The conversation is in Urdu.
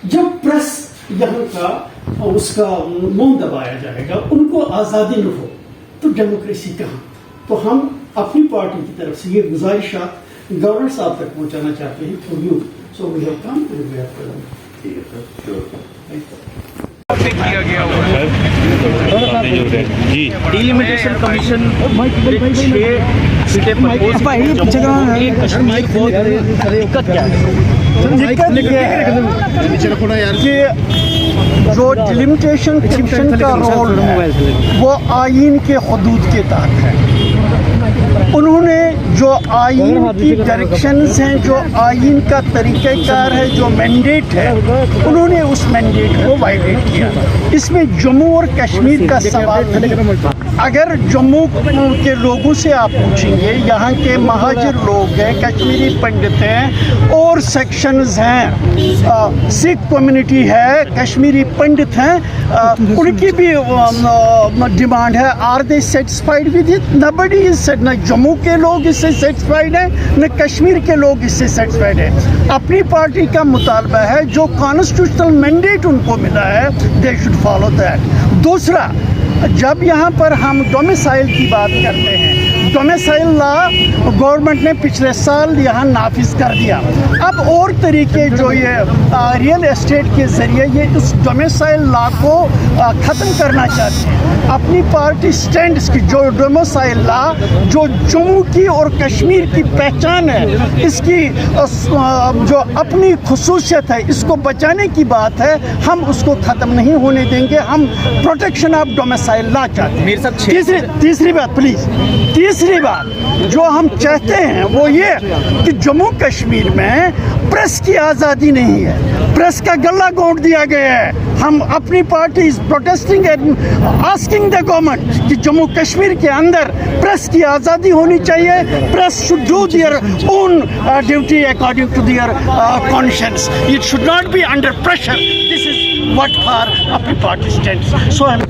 جب پریس یہاں کا اس کا منہ دبایا جائے گا، ان کو آزادی نہ ہو تو ڈیموکریسی کہاں؟ تو ہم اپنی پارٹی کی طرف سے یہ گزارشات گورنر صاحب تک پہنچانا چاہتے ہیں through you. So we have come and we have کیا گیا ہوا ہے ڈیلیمیٹیشن کمیشن کشمیر کو دقت کیا ہے؟ جو ڈیلیمیٹیشن کمیشن کا رول ہے وہ آئین کے حدود کے تحت ہے. انہوں نے جو آئین کی ڈائریکشنز ہیں، جو آئین کا طریقہ کار ہے، جو مینڈیٹ ہے، انہوں نے اس مینڈیٹ کو وائلیٹ کیا. اس میں جموں اور کشمیر کا سوال نہیں. اگر جموں کے لوگوں سے آپ پوچھیں گے، یہاں کے مہاجر لوگ ہیں، کشمیری پنڈت ہیں اور سیکشنز ہیں، سکھ کمیونٹی ہے، کشمیری پنڈت ہیں، ان کی بھی ڈیمانڈ ہے. Are they satisfied with it? Nobody is set. نہ جموں کے لوگ اس سے سیٹسفائڈ ہیں، نہ کشمیر کے لوگ اس سے سیٹسفائڈ ہیں. اپنی پارٹی کا مطالبہ ہے جو کانسٹیٹیوشنل مینڈیٹ ان کو ملا ہے، دے شوڈ فالو دیٹ. دوسرا، جب یہاں پر ہم ڈومیسائل کی بات کرتے ہیں، ڈومیسائل لا گورنمنٹ نے پچھلے سال یہاں نافذ کر دیا. اب اور طریقے جو یہ ریئل اسٹیٹ کے ذریعے یہ اس ڈومیسائل لا کو ختم کرنا چاہتے ہیں. اپنی پارٹی سٹینڈز کی جو ڈومیسائل لا جو جموں کی اور کشمیر کی پہچان ہے، اس کی جو اپنی خصوصیت ہے، اس کو بچانے کی بات ہے. ہم اس کو ختم نہیں ہونے دیں گے. ہم پروٹیکشن آف ڈومیسائل لا چاہتے ہیں. تیسری بات پلیز، تیسری بات جو ہم چاہتے ہیں وہ یہ کہ جموں کشمیر میں پریس کی آزادی نہیں ہے، پریس کا گلا گھونٹ دیا گیا ہے. ہم اپنی party protesting and asking the government کہ جموں کشمیر کے اندر پریس کی آزادی ہونی چاہیے. Press should do their own duty according to their conscience. It should not be under pressure. This is what for اپنی پارٹی stands. So I'm